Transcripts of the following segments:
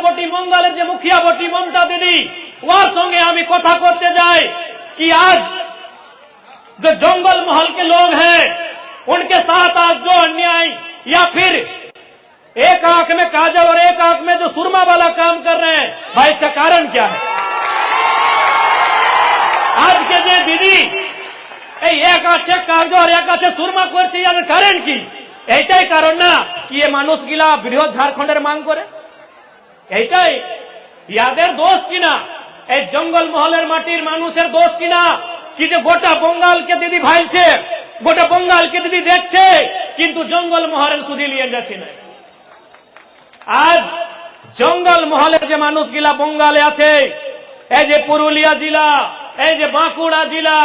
বটি বঙ্গালের যে মুখিয়া বটি মমতা দিদি, ওর সঙ্গে আমি কথা করতে যাই कि आज जो जंगल महल के लोग हैं उनके साथ आज जो अन्याय या फिर एक आंख में काजल और एक आंख में जो सुरमा वाला काम कर रहे हैं, भाई इसका कारण क्या है? आज के जो दीदी एक आंखे कागज और एक आंखे सुरमा করছে এর কারণ কি? এইটাই কারণ না কি এই মানুষগুলা বৃহৎ ঝাড়খণ্ডের মান করে? এইটাই ইয়াদের দোষ কিনা? এই জঙ্গল মহলের মাটির মানুষের দোষ কিনা কি যে গোটা বঙ্গালকে দিদি ভাইছে, গোটা বঙ্গালকে দিদি দেখছে, কিন্তু জঙ্গল মহলের সুধি নিয়ে যাচ্ছে না। আজ জঙ্গল মহলের যে মানুষগুলা বঙ্গালে আছে, এই যে পুরুলিয়া জেলা, এই যে বাঁকুড়া জেলা,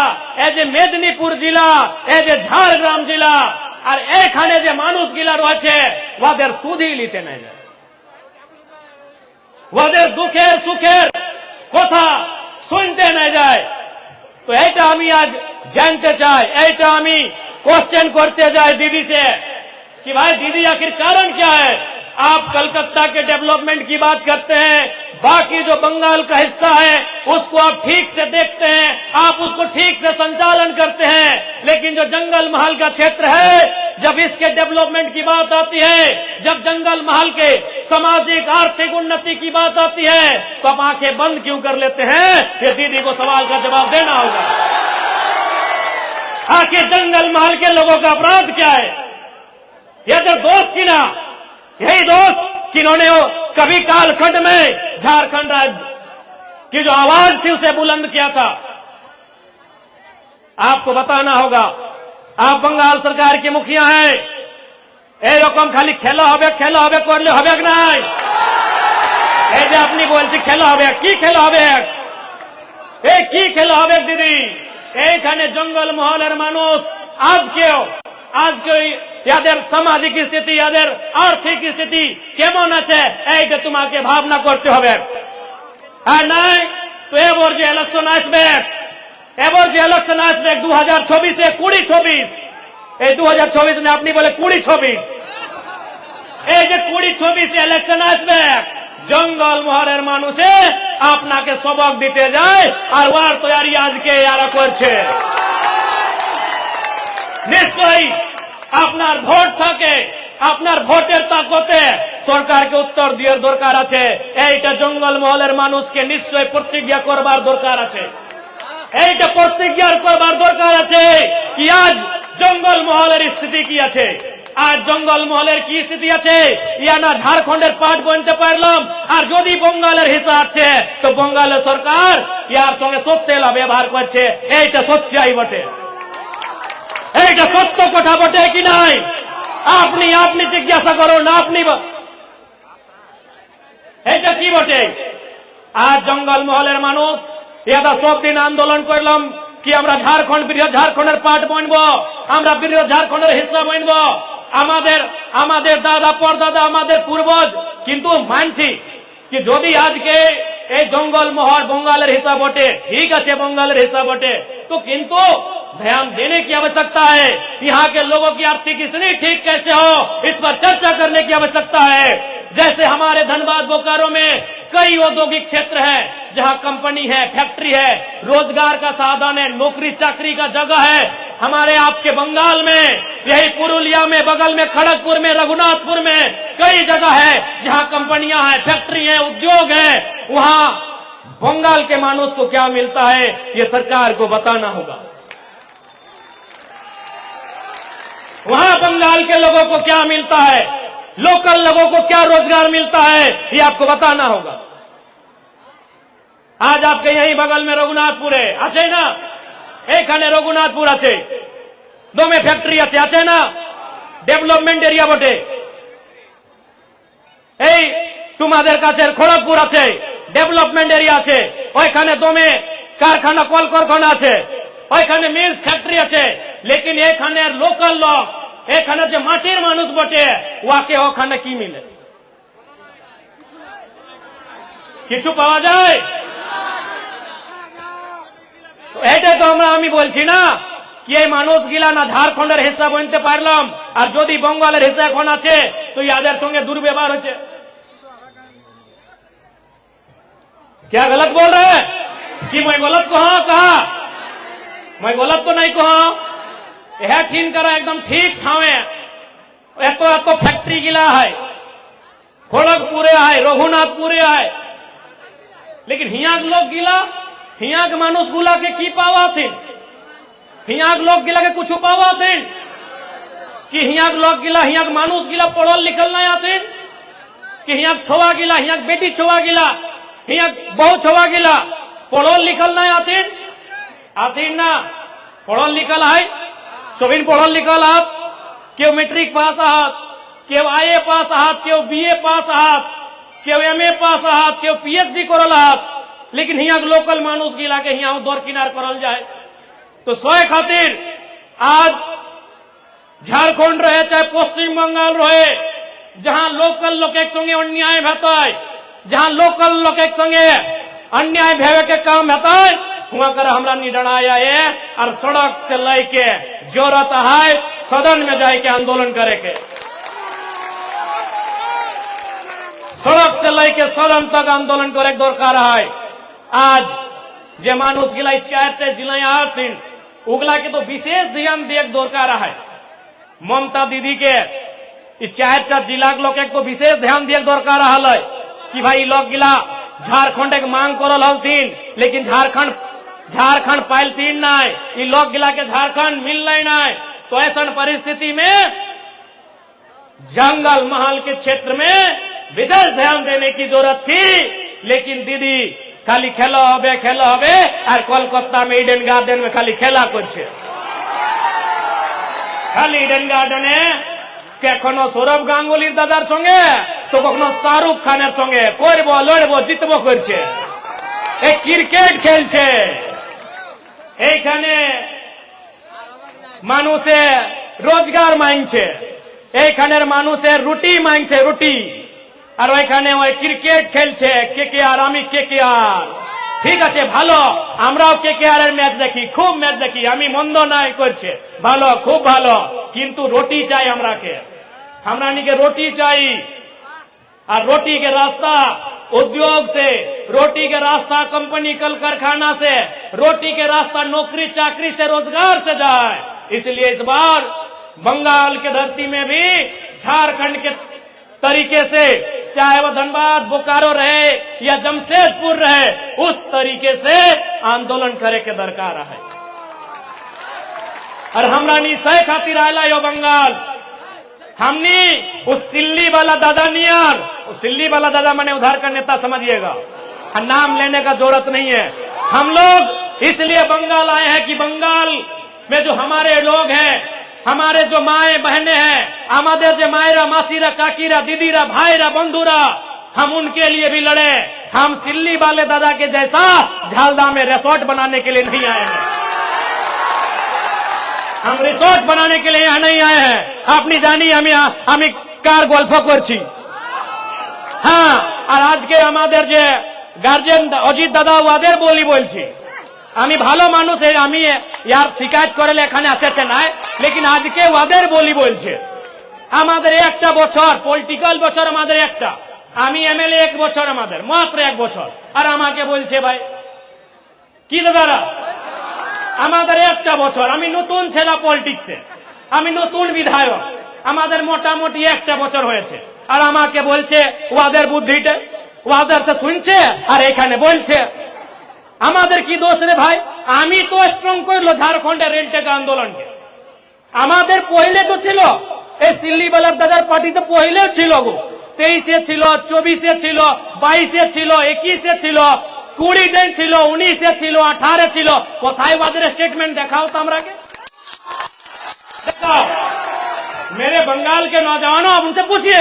এই যে মেদিনীপুর জেলা, এই যে ঝাড়গ্রাম জেলা, আর এখানে যে মানুষগুলা রয়েছে ওদের সুধি নিতে নাই যায়, ওদের দুঃখের সুখের কথা শুনতে না যায়। तो ऐसा हमें आज जानते चाहे, ऐसा हमें क्वेश्चन करते जाए दीदी से कि भाई दीदी आखिर कारण क्या है? आप कलकत्ता के डेवलपमेंट की बात करते हैं, बाकी जो बंगाल का हिस्सा है उसको आप ठीक से देखते हैं, आप उसको ठीक से संचालन करते हैं, लेकिन जो जंगल महल का क्षेत्र है, जब इसके डेवलपमेंट की बात आती है, जब जंगल महल के सामाजिक आर्थिक उन्नति की बात आती है, तो आप आंखें बंद क्यों कर लेते हैं? ये दीदी को सवाल का जवाब देना होगा। आखिर जंगल महल के लोगों का अपराध क्या है? यह जो दोस्त की ना, यही दोस्त किन्होंने कभी कालखंड में झारखंड राज्य की जो आवाज थी उसे बुलंद किया था। आपको बताना होगा, आप बंगाल सरकार की मुखिया हैं, এরকম খালি খেলা হবে করলে হবে না। এই যে আপনি বলছি খেলা হবে, কি খেলা হবে? এই কি খেলা হবে দিদি? এইখানে জঙ্গল মহলের মানুষ আজকেও ইয়াদের সামাজিক স্থিতি, ইয়াদের আর্থিক স্থিতি কেমন আছে এইটা তোমাকে ভাবনা করতে হবে। আর নাই তো এবার যে ইলেকশন আসবে, 2024-এ 20-24, এই 2024 না আপনি বলে 20-24, এই যে 20-24 ইলেকশন আসবে, জঙ্গল মহলের মানুষে আপনাকে সবক দিতে যায়, আর ওয়ার তৈরি আজকে এরা করছে। নিশ্চয়ই আপনার ভোট থাকে, আপনার ভোটের তাকতে সরকারকে উত্তর দেওয়ার দরকার আছে। এইটা জঙ্গল মহলের মানুষকে নিশ্চয়ই প্রতিজ্ঞা করবার দরকার আছে, এইটা প্রতিজ্ঞা করবার দরকার আছে কি আজ জঙ্গল মহলের স্থিতি কি আছে, আজ জঙ্গল মহলের কি স্থিতি আছে, ইয়া না ঝাড়খণ্ডের পার্ট বনতে পারলাম, আর যদি বঙ্গালের হিসা আছে তো বঙ্গালের সরকার ইয়ার সঙ্গে সত্যেলা ব্যবহার করছে। এইটা সচ্চাই বটে, এইটা সত্য কথা বটে কি নাই? আপনি জিজ্ঞাসা করুন, আপনি এইটা কি বটে? আজ জঙ্গল মহলের মানুষ এটা সব দিন আন্দোলন করলাম কি আমরা বৃহৎ ঝাড়খণ্ডের পার্ট বনবো, আমরা বৃহৎ ঝাড়খণ্ডের হিস্সা বনবো, আমাদের দাদা পরদাদা আমাদের পূর্বজ। কিন্তু মানছি कि যদি আজকে এই জঙ্গল মহল बंगालेर हिस्सा बटे, ठीक है बंगालेर हिस्सा बटे, तो किंतु ध्यान देने की आवश्यकता है। यहाँ के लोगों की आर्थिक स्थिति ठीक कैसे हो, इस पर चर्चा करने की आवश्यकता है। जैसे हमारे धनबाद बोकारो में कई औद्योगिक क्षेत्र है जहाँ कंपनी है, फैक्ट्री है, रोजगार का साधन है, नौकरी चाकरी का जगह है। हमारे आपके बंगाल में यही पुरुलिया में, बगल में खड़गपुर में, रघुनाथपुर में कई जगह है जहाँ कंपनियां हैं, फैक्ट्री है, उद्योग है। वहाँ बंगाल के मानुष को क्या मिलता है ये सरकार को बताना होगा। वहाँ बंगाल के लोगों को क्या मिलता है, लोकल लोगों को क्या रोजगार मिलता है ये आपको बताना होगा। आज आपके यही बगल में रघुनाथपुर है, আছে না? এখানে রঘুনাথপুর আছে, দমে ফ্যাক্টরি আছে না? ডেভেলপমেন্ট এরিয়া বটে। এই তোমাদের কাছে খড়গপুর আছে, ডেভেলপমেন্ট এরিয়া আছে, ওইখানে দমে কারখানা কলকারখানা আছে, ওইখানে মিলস ফ্যাক্টরি আছে। লেকিন এখানে লোকাল লোক, এখানে যে মাটির মানুষ বটে ওকে ওখানে কি মিলে? কিছু পাওয়া যায়? এটাই তো আমি বলছি না কি এই মানুষগুলা না ঝাড়খণ্ডের হিস্সা বনতে পারলাম, আর যদি বঙ্গালের হিস্সা এখন আছে তো ইয়াদের সঙ্গে দুর্ব্যবহার হচ্ছে। क्या गलत बोल रहे हैं कि मैं गलत कहा मैं गलत तो नहीं कहा। यह ठीक करा एकदम ठीक ठावे तो फैक्ट्री गिला है, खड़गपुरे है, रघुनाथपुरे है, लेकिन हिया के लोग गिला, हिया के मानुष गुला के की पावा थे, हिया के लोग गिला के कुछ पावा थे कि हिया के लोग गिला, हिया के मानुष गिला पढ़ल लिखल नहीं आते कि हिया के छोवा गिला, हिया के बेटी छोवा गिला, हिया बहुत छोवा गिला पढ़ल लिखल नहीं आते ना। पढ़ल लिखल है, सभी पढ़ल लिखल हाथ, क्यों मैट्रिक पास हाथ, क्यों आईए पास हाथ, क्यों बीए पास हाथ, क्यों एमए पास हाथ, क्यों पीएचडी करल हाथ, लेकिन हिया के लोकल मानुष गिला के हिया दौर किनार करल जाए। तो सोए खातिर आज झारखंड रहे चाहे पश्चिम बंगाल रहे, जहां लोकल लोग एक संगे अन्याय भेता है, जहां लोकल लोग एक संगे अन्याय भेवे के काम भेता है, वहां कर हमरा निडर आया है और सड़क से लेके जरूरत है सदन में जाके आंदोलन करे के, सड़क से लेके सदन तक आंदोलन करे दरकार है। आज जे मानुष गिलाई 4 जिला आते उगला के तो विशेष ध्यान दे दरकार है। ममता दीदी के 4 जिला के लोग को विशेष ध्यान दिए दरकार है कि भाई लोग गिला झारखंड के मांग करल हलतीन, लेकिन झारखंड पाइलतीन नहीं, लोग गिला के झारखंड मिल नहीं। तो ऐसा परिस्थिति में जंगल महल के क्षेत्र में विशेष ध्यान देने की जरूरत थी, लेकिन दीदी खाली खेलो हबे और कोलकाता में ईडन गार्डन में खाली खेला कुछ, खाली ईडन गार्डने कखनो सौरभ गांगुली दादार संगे तो कखनो शाहरुख खानेर संगे करबो लड़बो जितबो करছে, এই ক্রিকেট খেলছে। এইখানে মানুষে রোজগার মাংছে, এইখানের মানুষের রুটি মাংছে রুটি, আর ওইখানে ওই ক্রিকেট খেলছে কেকেআর, আমি কেকেআর। ঠিক আছে ভালো, আমরাও কেকেআর এর ম্যাচ দেখি, খুব ম্যাচ দেখি, আমি মন্দ নাই করছে, ভালো খুব ভালো, কিন্তু রুটি চাই আমরাকে, हमरा के रोटी चाहिए। और रोटी के रास्ता उद्योग से, रोटी के रास्ता कंपनी कल कारखाना से, रोटी के रास्ता नौकरी चाकरी से, रोजगार से जाए। इसलिए इस बार बंगाल के धरती में भी झारखंड के तरीके से, चाहे वह धनबाद बोकारो रहे या जमशेदपुर रहे, उस तरीके से आंदोलन करे के दरकार है। और हमरा नी सह खातिर आयला यो बंगाल, हमने उस सिल्ली वाला दादा नियर, उस सिल्ली वाला दादा मैंने उधार का नेता समझिएगा, नाम लेने का जरूरत नहीं है। हम लोग इसलिए बंगाल आए हैं कि बंगाल में जो हमारे लोग हैं, हमारे जो माए बहने हैं, हमारे जो मायरा मासीरा काकीरा दीदीरा भाईरा बंधुरा, हम उनके लिए भी लड़े। हम सिल्ली वाले दादा के जैसा झालदा में रिसोर्ट बनाने के लिए नहीं आए हैं, हम रिसोर्ट बनाने के लिए यहाँ नहीं आए हैं। अपनी जानी हमें कार गल्प करছি। हाँ, और आज के हमारे जे गार्जियन अजित दादा ওদের বলি বলছি, আমি ভালো মানুষ, আমি यार शिकायत করে এখানে আসেছে না, लेकिन आज के ওদের বলি বলছে আমাদের একটা বছর পলিটিক্যাল বছর, আমাদের একটা, আমি এমএলএ 1 বছর, আমাদের মাত্র 1 বছর, আর আমাকে বলছে ভাই কি দাদারা আমাদের একটা বছর, আমি নতুন ছেলে পলিটিক্সে, আমি নতুন বিধায়ক, আমাদের মোটামুটি একটা বছর হয়েছে, আর আমাকে বলছে ওদের বুদ্ধিটা ওদের সে শুনছে আর এখানে বলছে। আমাদের কি দোষ রে ভাই? আমি তো স্ট্রং করলো ঝাড়খণ্ডের রেলটেক আন্দোলনকে, আমাদের পहिले তো ছিল এই সিল্লিবালার দাদার পার্টি, তো পহিলেও ছিল গো, 23-এ ছিল, 24-এ ছিল, 22-এ ছিল, 21-এ ছিল, 20 दिन ছিল, 19-এ ছিল, 18-এ ছিল। কোথায় ওদের स्टेटमेंट দেখাও তো আমরাকে देखाओ। मेरे बंगाल के नौजवानों, आप उनसे पूछिए,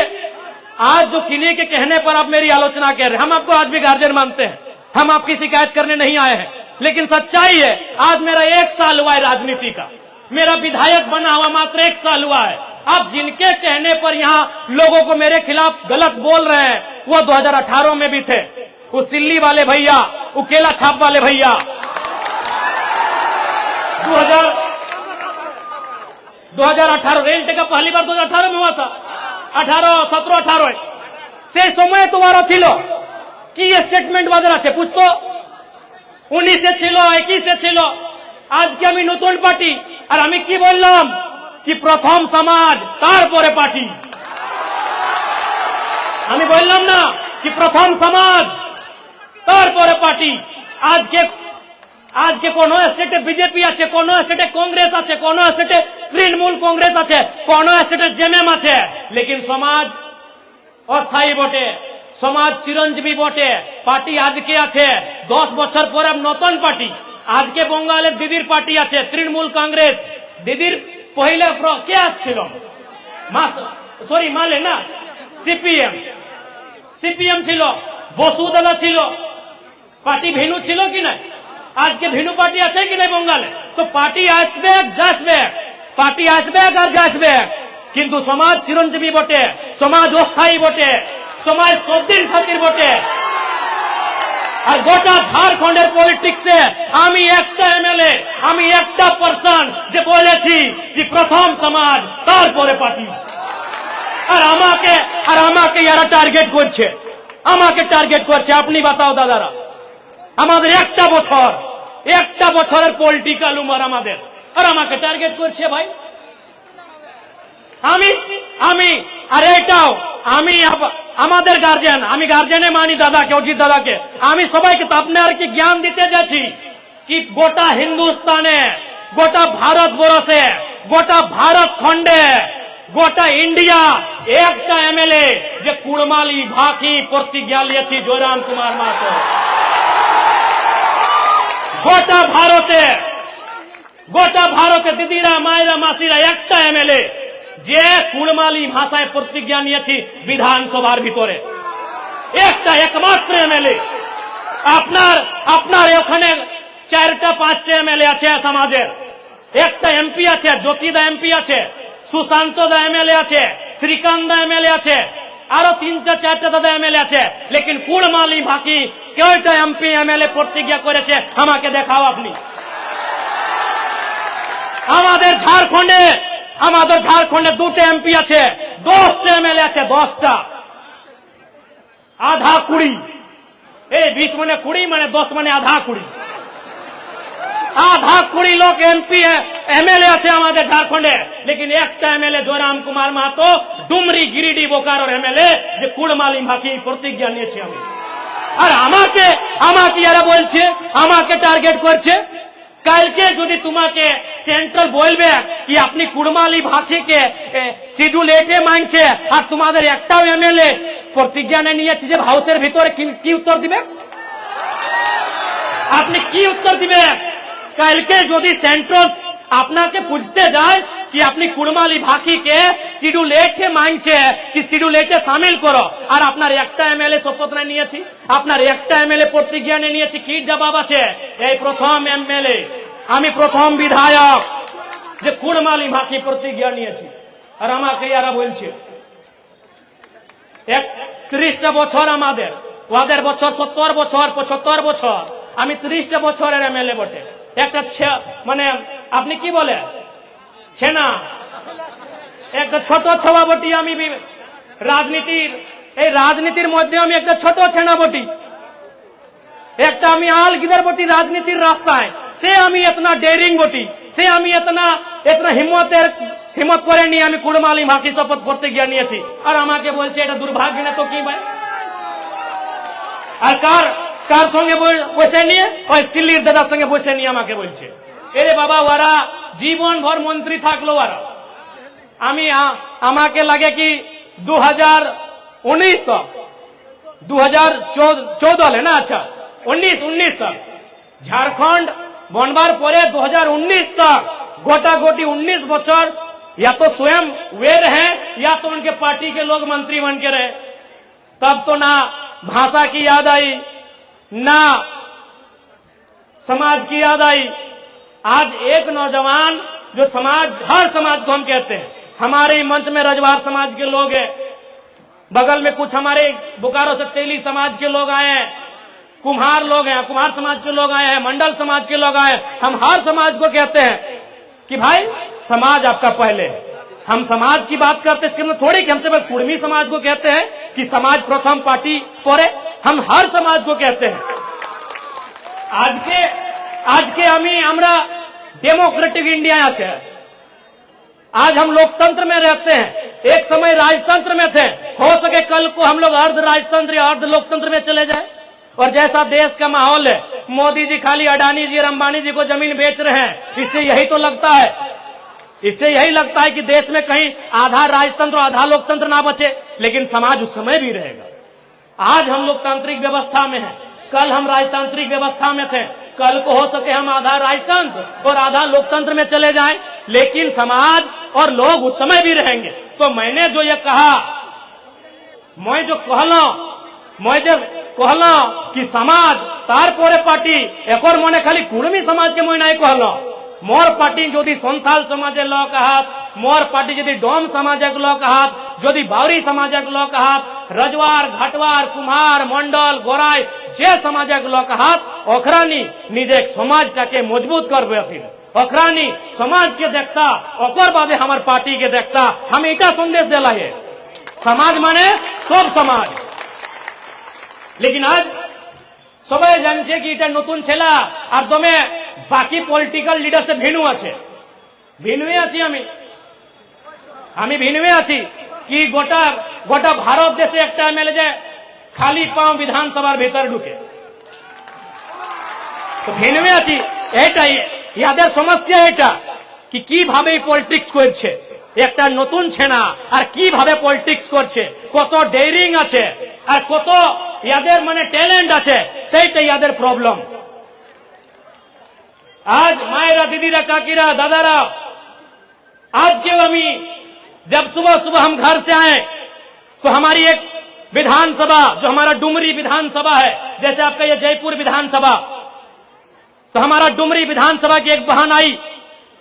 आज जो किन्हीं के कहने पर आप मेरी आलोचना कर रहे हैं, हम आपको आज भी गार्जियन मानते हैं, हम आपकी शिकायत करने नहीं आए हैं, लेकिन सच्चाई है आज मेरा 1 साल हुआ है राजनीति का, मेरा विधायक बना हुआ मात्र 1 साल हुआ है। आप जिनके कहने पर यहाँ लोगों को मेरे खिलाफ गलत बोल रहे हैं, वो 2018 में भी थे, वो सिल्ली वाले भैया, वो केला छाप वाले भैया, 2018 रेल टेका पहली बार 2018 में हुआ था, 17-18 से समय तुम्हारा छिलो, কি স্টেটমেন্ট বাজার আছে বুঝতো 19-এ ছিল 21-এ ছিল আজকে আমি নতুন পার্টি আর আমি কি বললাম কি প্রথম সমাজ তারপরে পার্টি আমি বললাম না কি প্রথম সমাজ তারপরে পার্টি আজকে আজকে কোন স্টেটে বিজেপি আছে কোন স্টেটে কংগ্রেস আছে কোন স্টেটে তৃণমূল কংগ্রেস আছে কোন স্টেটে জেএমএম আছে লেকিন সমাজ অস্থায়ী বটে সমাজ চিরঞ্জীবী বটে পার্টি আজকে আছে 10 বছর পরে নতুন পার্টি আজকে বঙ্গালের দিদির পার্টি আছে তৃণমূল কংগ্রেস দিদির পহিলে কে ছিল মালে না সিপিএম ছিল বসুদলা ছিল পার্টি ভিনু ছিল কি না আজকে ভিনু পার্টি আছে কি না বঙ্গালে তো পার্টি আসবে যাসবে পার্টি আসবে আর যাসবে কিন্তু সমাজ চিরঞ্জীবী বটে সমাজ অস্থায়ী বটে সমাজ সবদিন খাতির বটে আর গোটা ঝাড়খণ্ডের পলিটিক্সে আমি একটা এমএলএ আমি একটা পার্সন যে বলেছি যে প্রথম সমাজ তারপরে পার্টি আর আমাকে এরা টার্গেট করছে আমাকে টার্গেট করছে আপনি বাতাও দাদারা আমাদের একটা বছরের পলিটিক্যাল উমার আমাদের আর আমাকে টার্গেট করছে ভাই আমি আর এটাও আমি আমাদের গার্জিয়ান আমি গার্জিয়ানে মানি দাদাকে অজিত দাদাকে আমি সবাইকে আপনার কি জ্ঞান দিতে যাচ্ছি কি গোটা হিন্দুস্তানে গোটা ভারতবর্ষে গোটা ভারত খণ্ডে গোটা ইন্ডিয়া একটা এমএলএ যে কুড়মালি ভাকি প্রতিজ্ঞা নিয়েছি জয়রাম কুমার মাহাতো গোটা ভারতে দিদিরা মায়েরা মাসিরা একটা এমএলএ যে কুড়মালি ভাষায় প্রতিজ্ঞা নিয়েছি বিধানসভার ভিতরে একটা একমাত্র এমএলএ আপনার ওখানে 4টা 5টা এমএলএ আছে সমাজের একটা এমপি আছে জ্যোতিদা এমপি আছে সুশান্ত দা এমএলএ আছে শ্রীকান্ত দা এমএলএ আছে আরো 3টা 4টা দাদা এমএলএ আছে লেকিন কুড়মালি ভাকি কয়টা এমপি এমএলএ প্রতিজ্ঞা করেছে আমাকে দেখাও আপনি আমাদের ঝাড়খণ্ডে 2টা এমপি আছে 10টা এমএলএ আছে 10টা আধা 20 এই 20 মানে 20 মানে 10 মানে আধা 20 লোক এমপি এমএলএ আছে আমাদের ঝাড়খণ্ডে লেকিন একটা এমএলএ জয়রাম কুমার মাহাতো ডুমরি গিরিডি বোকারোর এমএলএ যে কুড়মালি ভাকি প্রতিজ্ঞা নিয়েছি আমি আর আমাকে এরা বলছে আমাকে টার্গেট করছে কালকে যদি তোমাকে সেন্ট্রাল বলবে কি আপনি কুড়মালি ভাষীকে শিডিউল 8-এ মানছে আর তোমাদের একটাও এমএলএ প্রতিজ্ঞা নিয়েছে যে হাউসের ভিতরে কি উত্তর দিবে আপনি কি উত্তর দিবে কালকে যদি সেন্ট্রাল আপনাকে বুঝতে যায় কি আপনি কুড়মালি ভাষীকে শিডিউল 8-এ মানছে কি শিডিউল 8-এ সামিল করো আর আপনার একটা এমএলএ শপথ নিয়েছি আপনার একটা এমএলএ প্রতিজ্ঞা নিয়েছি কি জবাব আছে এই প্রথম এমএলএ আমি প্রথম বিধায়ক যে কুড়মালি ভাষী প্রতিজ্ঞা নিয়েছি আর আমাকে এরা বলছে 30টা বছর আমাদের ওদের বছর 70 বছর 75 বছর আমি 30টা বছরের এমএলএ বটে একটা মানে আপনি কি বলে ছেনা একটা ছোট ছোয়া বটি আমি রাজনীতির মধ্যে আমি একটা ছোট ছেনা বটি একটা আমি আলগিদার বটি রাজনীতির রাস্তায় সে আমি এতনা ডেরিং বটি সে আমি এতনা হিম্মত করে নিয়ে আমি কুড়মালি ভাষী শপথ প্রতিজ্ঞা নিয়েছি আর আমাকে বলছে এটা দুর্ভাগ্য না তো কি ভাই আর কার সঙ্গে বসে নিয়ে ওই সিল্লির দাদার সঙ্গে বসে নিয়ে আমাকে বলছে এরে বাবা ওরা জীবন ভর মন্ত্রী থাকলো ওরা আমাকে লাগে কি 2019 তক 2014 না আচ্ছা 19 तक झारखंड बनवार परे 2019 तक गोटा गोटी 19 बच्चर या तो स्वयं वे रहे या तो उनके पार्टी के लोग मंत्री बन के रहे तब तो ना भाषा की याद आई ना समाज की याद आई आज एक नौजवान जो हर समाज को हम कहते हैं हमारे मंच में रजवार समाज के लोग हैं बगल में कुछ हमारे बोकारो से तेली समाज के लोग आए हैं कुम्हार लोग हैं कुम्हार समाज के लोग आए हैं मंडल समाज के लोग आए हैं हम हर समाज को कहते हैं कि भाई समाज आपका पहले हम समाज की बात करते इसके मतलब थोड़ी कि हमसे कुर्मी समाज को कहते हैं कि समाज प्रथम पार्टी परे, हम हर समाज को कहते हैं। आज के हमरा डेमोक्रेटिक इंडिया से आज हम लोकतंत्र में रहते हैं, एक समय राजतंत्र में थे, हो सके कल को हम लोग अर्ध राजतंत्र या अर्ध लोकतंत्र में चले जाए। और जैसा देश का माहौल है, मोदी जी खाली अडानी जी और अंबानी जी को जमीन बेच रहे हैं, इससे यही तो लगता है, इससे यही लगता है कि देश में कहीं आधा राजतंत्र आधा लोकतंत्र ना बचे, लेकिन समाज उस समय भी रहेगा। आज हम लोकतांत्रिक व्यवस्था में हैं, कल हम राजतांत्रिक व्यवस्था में थे, कल को हो सके हम आधा राजतंत्र और आधा लोकतंत्र में चले जाएं, लेकिन समाज और लोग उस समय भी रहेंगे। तो मैंने जो ये कहा, मैं जो कहला कि समाज तार पोरे पार्टी एक और मने खाली कुर्मी समाज के मैं नहीं कहला, मोर पार्टी যদি সন্থাল সমাজের লোক আহাত, মোর পার্টি যদি ডোম সমাজের লোক আহাত, যদি বাউরি সমাজের লোক আহাত, रजवार घाटवार कुम्हार मंडल गोराई जे समाजक लोक हाथ ओखरानी निजे समाजटाके मजबूत करबे हथिन, ओखरानी समाज के देखता ओकर बादे हमार पार्टी के देखता। हम इटा संदेश देला है, समाज माने सब समाज। लेकिन आज सबाई जानछे कि इटा नतुन छेला আর দমে বাকি পলিটিক্যাল লিডার से ভিন্ন আছে, ভিন্নই আছি আমি ভিন্নই আছি कि গোটা ভারত দেশে একটা এমএলএ যে খালি পাও বিধানসভার ভিতরে ঢুকে, তো ভিন্নই আছি। এটাই ইয়াদের সমস্যা, এটা कि কিভাবে পলিটিক্স করছে একটা নতুন ছেনা, আর কিভাবে পলিটিক্স করছে, কত ডেয়ারিং আছে আর কত ইয়াদের মানে ট্যালেন্ট আছে, সেইটাই ইয়াদের প্রবলেম। आज मायरा दीदीरा काकीरा दादारा आज के अमी जब सुबह सुबह हम घर से आए तो हमारी एक विधानसभा जो हमारा डुमरी विधानसभा है, जैसे आपका ये जयपुर विधानसभा, तो हमारा डुमरी विधानसभा की एक बहन आई,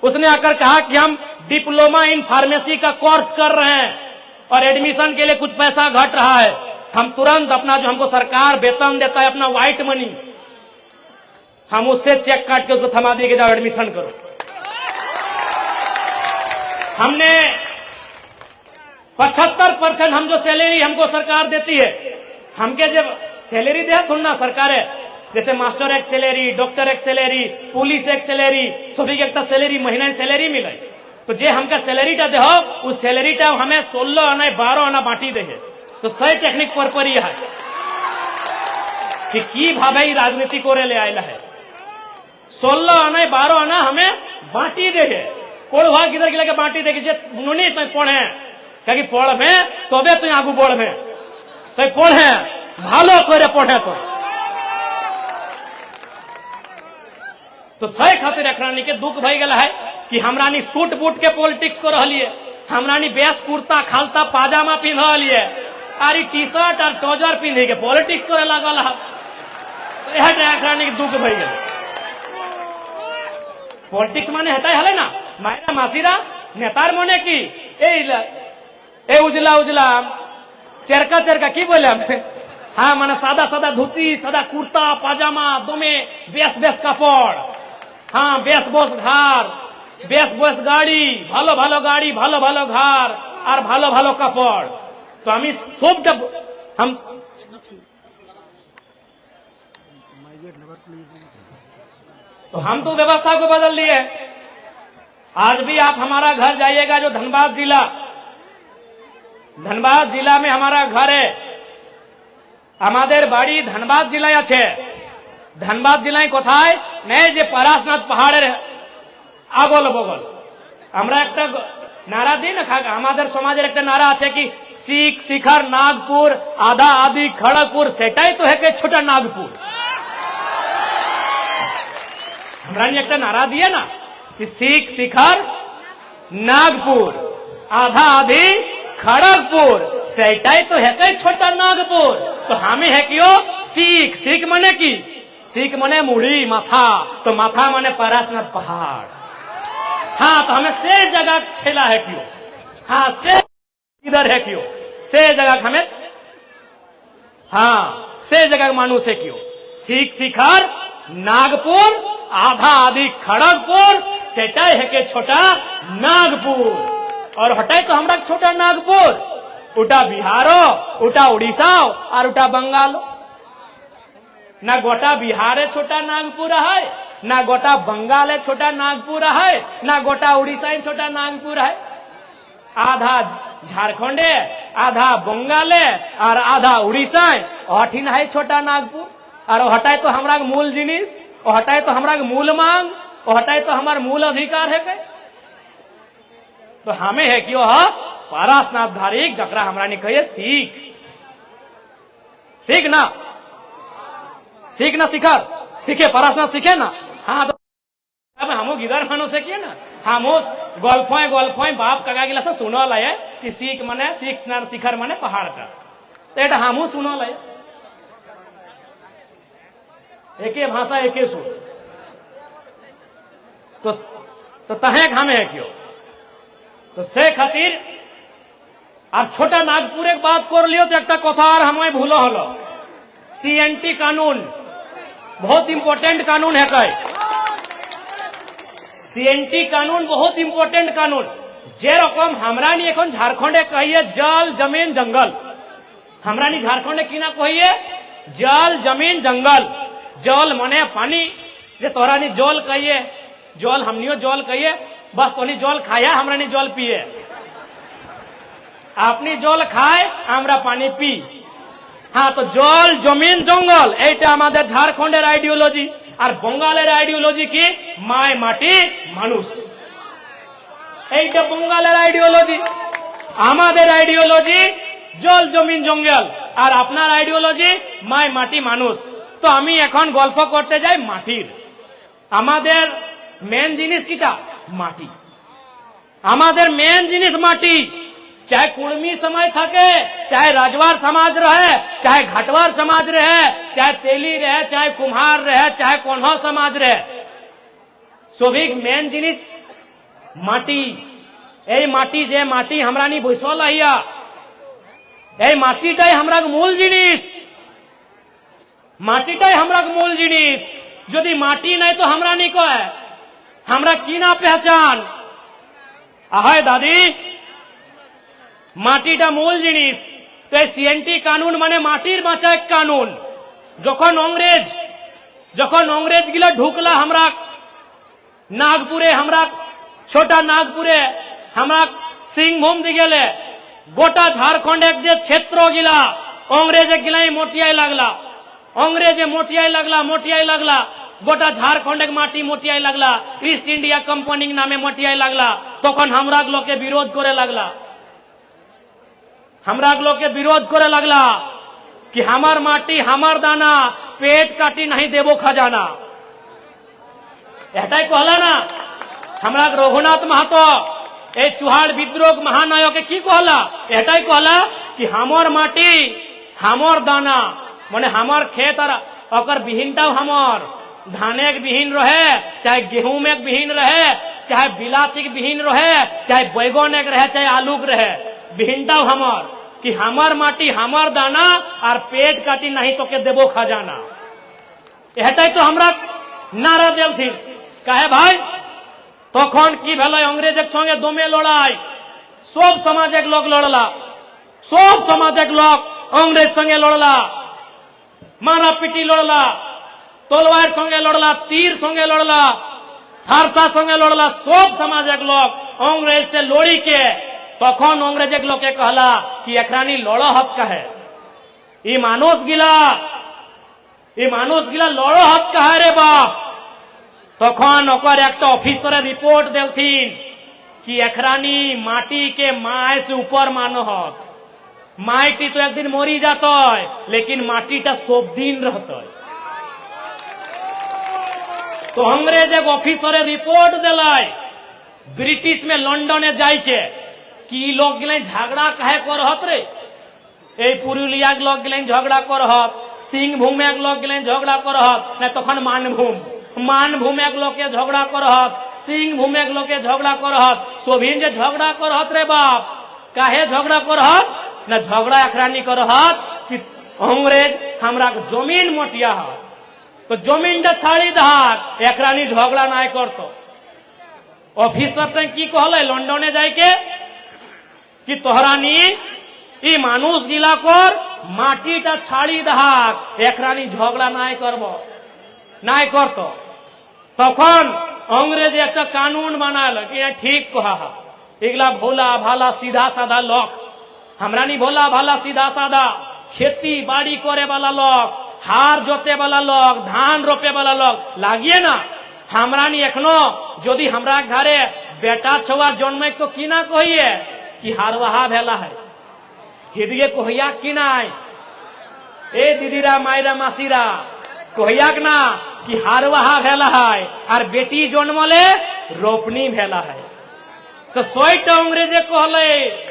उसने आकर कहा कि हम डिप्लोमा इन फार्मेसी का कोर्स कर रहे हैं और एडमिशन के लिए कुछ पैसा घट रहा है। हम तुरंत अपना जो हमको सरकार वेतन देता है अपना व्हाइट मनी, हम उससे चेक काट के उसको थमा दिए कि जाओ एडमिशन करो। हमने 75% हम जो सैलरी हमको सरकार देती है, हमके जब सैलरी दे थोड़ा ना सरकार है, जैसे मास्टर एक सैलरी, डॉक्टर एक सैलरी, पुलिस एक सैलरी, सभी के एक सैलरी महीना सैलरी मिले, तो जे हमका सैलरीटा दे हो उस सैलरीटा हमें 16 आना 12 आना बांटी दे, तो सही टेक्निक पर यह है कि भावे राजनीति करे ले आयला है। 16 आना 12 आना हमें बांटी दे, कोड़ भाग किधर के लेके बांटी दे, नुनी तो पढ़े क्या पढ़े तबे तुम आगू बढ़े, तो पढ़े भालो करे पढ़े तो सही खातिर अखरानी के दुख भई गला है कि हमरानी सूट बूट के पॉलिटिक्स को रहलिए, हमरानी बेस कुर्ता खालता पाजामा पिंधलिए, आरी टी शर्ट और ट्राउजर पिंधे के पॉलिटिक्स करे लागल है, तो यह अखरानी के दुख भई गला। पॉलिटिक्स माने हटाई हले ना मायरा मासीरा नेतार मने की ए उजला उजला चरका चरका की बोले हाँ माने सादा सादा धोती सादा कुर्ता पाजामा दमे बेस बेस कापड़, हाँ बेस बोस घर बेस बोस गाड़ी भालो भालो गाड़ी भालो भालो घर और भालो भालो कापड़, तो हम तो व्यवस्था को बदल लिए। आज भी आप हमारा घर जाइएगा जो धनबाद जिला में हमारा घर है, हमारे बाड़ी धनबाद जिला আছে, धनबाद जिलाয় কোথায় নেই যে পরাশনাথ পাহাড়ের আগল বগল। আমরা একটা নারা দিই না, আমাদের সমাজের একটা নারা আছে কি শিখ শিখর নাগপুর আধা আদি খড়গপুর, সেটাই তো है ছোট नागपुर। हमरा ने एक नारा दिया ना कि सीख शिखर नागपुर आधा आधी खड़गपुर, सेटाई तो है छोटा नागपुर, तो हमें है क्यों सीख सीख मने की सीख मने मुड़ी माथा, तो माथा मने परासनाथ पहाड़, हाँ तो हमें से जगह छेला है क्यों, हाँ से इधर है क्यों, से जगह हमें हाँ से जगह मानू से क्यों सीख शिखर नागपुर आधा आधी खड़गपुर, सेटाई है के छोटा नागपुर। और हटाए तो हमरा छोटा नागपुर, उटा बिहारो, उटा उड़ीसा और उटा बंगाल। ना गोटा बिहारे छोटा नागपुर है, ना गोटा बंगाल छोटा नागपुर है, ना गोटा उड़ीसा छोटा नागपुर है। आधा झारखंड है, आधा बंगाल है और आधा उड़ीसा अठिन है छोटा नागपुर। और हटाए तो हमरा मूल जिनिस, हटाए तो हमरा मूल मांग, हटाए तो हमार मूल अधिकार है के? तो हमें है कि वह पारसनाथ धारी जकरा हमरा ने कहिए सीख, सीख ना, सीख ना, शिखर सीखे, पारसनाथ सीखे ना। हाँ तो अब हमो गिदर मानो से किए ना, हमो गल्फोय गल्फोय बाप कगा गिला से सुनल है कि सीख माने, सीख ना शिखर माने पहाड़ का। तो एटा हमो सुनल है, एके भाषा एके सुन। तो तहे हमें है क्यों? तो से खातिर আর ছোটা নাগপুরে বাদ করলিও তো একটা কথা আর हमें भूलो हलो, सीएनटी कानून बहुत इंपोर्टेंट कानून है। कई सीएनटी कानून बहुत इंपोर्टेंट कानून, जे रकम हमरा नी এখন झारखंडे कहिए जल जमीन जंगल, हमरा नी झारखंडे की ना कहिए जल जमीन जंगल। जल माने पानी, जे तोरा नी जल कहिए, जल हमनियो जल कहिए, बस तोनी जल खाया हमरा नी जल पिए, আপনি জল খায় আমরা পানি পি। হ্যাঁ তো জল জমিন জঙ্গল এইটা আমাদের ঝাড়খণ্ডের আইডিওলজি, আর বঙ্গালের আইডিওলজি কি মায় মাটি মানুষ, এইটা বঙ্গালের আইডিওলজি। আমাদের আইডিওলজি জল জমিন জঙ্গল, আর আপনার আইডিওলজি মায় মাটি মানুষ। তো আমি এখন গল্প করতে যাই মাটির। আমাদের মেন জিনিস কিটা মাটি, আমাদের মেন জিনিস মাটি। चाहे कुड़मी समाज थके, चाहे राजवार समाज रहे, चाहे घाटवार समाज रहे, चाहे तेली रहे, चाहे कुम्हार रहे, चाहे कोन्हा समाज रहे, सभी मेन जिनिस माटी। এই মাটি যে মাটি हमरा नी বৈশল আইয়া, এই মাটিটাই हमरा মূল জিনিস, মাটিটাই हमरा মূল জিনিস। যদি মাটি নাই তো हमरा नी কয় हमरा কি না पहचान আহায় দাদি, মাটিটা মূল জিনিস। তো এই সিএনটি কানুন মানে মাটির বাঁচায় কানুন। যখন অংরেজ গিলা ঢুকলা हमरा नागपुरे, हमरा छोटा नागपुरे, हमरा सिंहभूम दी गेले, गोटा झारखंड एक जे क्षेत्र गिला अंग्रेज गिलाई मोटियाई लगला, अंग्रेजे मोटियाई लगला, गोटा झारखंड माटी मोटियाई लगला, ईस्ट इंडिया कंपनी नामे मोटियाई लगला। तखन हमरा लोग के विरोध करे लगला, हमरा लोग के विरोध करे लगला कि हमार माटी हमार दाना, पेट काटी नहीं देवो खजाना। एटाई कहला ना हमरा रघुनाथ महतो, ए चुहाड़ विद्रोह महानायक की कहला, एटाई कहला कि हमार माटी हमार दाना, माने हमार खेत और अकर बिहीनटाও हमार, धाने के बिहीन रहे, चाहे गेहूं में बिहीन रहे, चाहे बिलाती के बिहीन रहे, चाहे बैगन एक रहे, चाहे आलू के रहे, बिहीनटाও हमार। कि हमार माटी हमार दाना और पेट काटी नहीं तो के देवो खजाना। एटाई तो हमरा नारा देल थी। कहे भाई तखन की भेल, अंग्रेजक संगे दमे लड़ाई, सब समाजक लोग लड़ला, सब समाजक लोग अंग्रेज संगे लड़ला, मारा पिटी लड़ला, तलवार संगे लड़ला, तीर संगे लड़ला, फारसा संगे लड़ला, सब समाजक लोग अंग्रेज से लड़ी के तखन अंग्रेज लोग के कहला कि एकरानी लड़हत कहे, ई मानुष गिला लड़हत कहे रे बाप। तखन ओकर एक ऑफिसर रिपोर्ट देलथिन कि एकरानी माटी के माय से ऊपर मानहत, माटी तो एक दिन मरी जात लेकिन माटीटा सब दिन रहत। तो अंग्रेज एक ऑफिसर रिपोर्ट दिलाई ब्रिटिश में लंडने जाके कि लोग गिले झगड़ा कहे करहत रे, ए पुरुलिया के लोग गिले झगड़ा करहत, सिंहभूम एक लोग गिले झगड़ा करहत, न तखन मानभूम एक लोग के झगड़ा करहत, सिंहभूम एक लोग के झगड़ा करहत, सोभिन जे झगड़ा करहत रे बाप। काहे झगड़ा करहत? न झगड़ा एकरानी करहत कि अंग्रेज हमरा जमीन मोटिया है, तो जमीन छाड़ी दहाक एकरानी झगड़ा ना करतो। ऑफिसर की कहले लंडने जाके कि तोहरानी ই মানুষ গিলাকর মাটিটা ছাড়ি দেহাক একরানি ঝগড়া নাই করব নাই করত তখন अंग्रेज একটা কানুন বানালো कि ठीक कहा এগুলা भोला भाला सीधा साधा लोग हमरा नहीं भोला भाला सीधा साधा खेती बाड़ी करे वाला लोग हार जोते वाला लोग धान रोपे वाला लोग लागिए ना हमरा नहीं एखनो यदि हमरा घरे बेटा छुआ जन्मे तो की ना कहिए कि हारवाहा भेला है हिदिए कहिया कि नाई ए दीदीरा मायरा मासीरा कहिया ना कि हारवाहा भेला है और बेटी जन्मले रोपनी भेला है तो 100টা अंग्रेजे कहले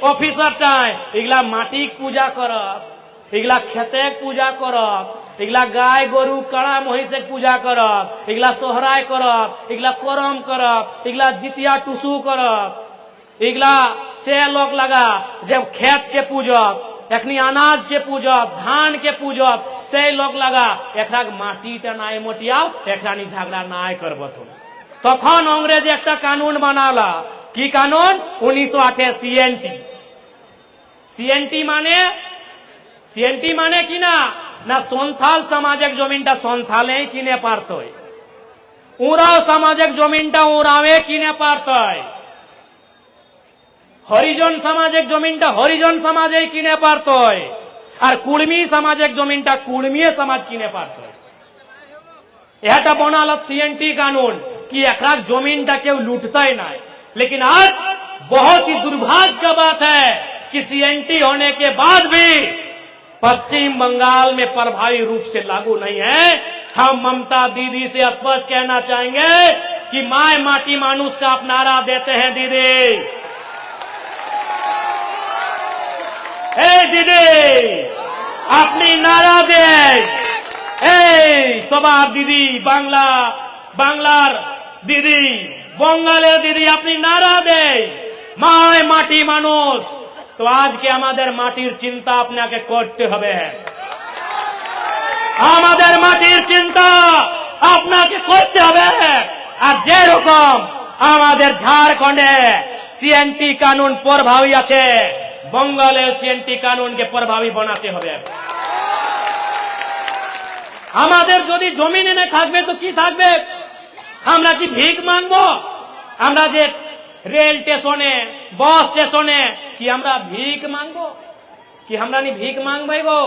ऑफिसर टाइम इगला माटी पूजा करब इगला खेते पूजा करब इगला गाय गोरु कड़ा महिषे पूजा करब इगला सोहराय करब इगला करम करब इगला जितिया टुसू करब इगला से लोग लगा जब खेत के पूजब एखनी अनाज के पूजब धान के पूजब से लोग लगा एकरा माटी टनाए मोटियाव एकरानी झगड़ा नाय करब तखन अंग्रेज एक कानून बनाला की कानून 1908 सीएनटी माने कि ना सन्थाल समाजिक जमीनटा सन्थाले किने पारतोय उराव समाजिक जमीनटा उरावे किने पारतोय हरिजन समाजिक जमीनटा हरिजन समाजे किने पारतोय और कुर्मी समाजिक जमीनटा कुर्मी समाज किने पारतोय एटा बनाल सीएनटी कानून कि एकरा जमीनटा केउ लूटताई ना लेकिन आज बहुत ही दुर्भाग्य का बात है कि सीएनटी होने के बाद भी पश्चिम बंगाल में प्रभावी रूप से लागू नहीं है। हम ममता दीदी से स्पष्ट कहना चाहेंगे कि माय माटी मानुष का आप नारा देते हैं दीदी दीदी अपनी नारा दे सबार दीदी बांग्लार दीदी बंगाले दीदी अपनी नारा दे माय माटी मानुष तो आज के हमारे माटिर चिंता अपने करते हबे हमारे माटिर चिंता अपने करते हबे और जे रकम हमारे झारखंडे सीएनटी कानून प्रभावी आछे बंगाले सीएनटी कानून के प्रभावी बनाते हबे हमारे यदि जमीन एने थाकबे तो की थाकबे আমরা কি ভিক মাংবো আমরা যে রেল স্টেশনে বাস স্টেশনে কি আমরা ভিক মাংবো কি আমরা নি ভিক मांगबे गो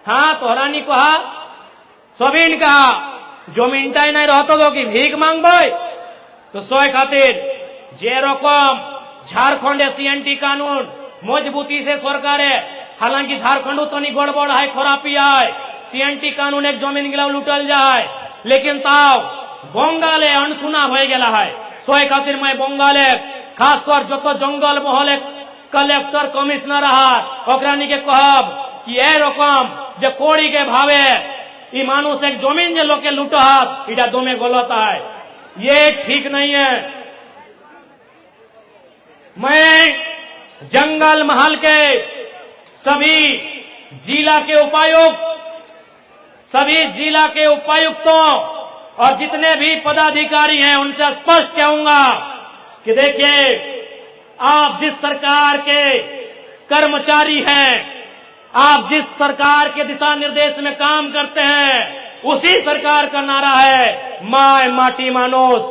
हाँ तोहरा नी कहा सबिन कहा जमीनटाई नहीं रहतो गो कि भीख मांगबे तो सोय खातिर जे रकम झारखंडे सीएनटी कानून मजबूती से सरकारे हालांकि झारखंड तो नहीं गड़बड़ है खराबी है सीएनटी कानून एक जमीन गिला लुटल जाए लेकिन ताव बंगाले अनसुना हो गया है सोय खातिर मैं बंगाले खासकर जो तो जंगल महले कलेक्टर कमिश्नर रहा के कहब कि ए रकम जे कोड़ी के भावे ई मानुष एक जमीन जे लोग के लुटहत इटा दोमे गलत है ये ठीक नहीं है। मैं जंगल महल के सभी जिला के उपायुक्तों और जितने भी पदाधिकारी हैं उनसे स्पष्ट कहूंगा कि देखिए आप जिस सरकार के कर्मचारी हैं आप जिस सरकार के दिशा निर्देश में काम करते हैं उसी सरकार का नारा है माय माटी मानुष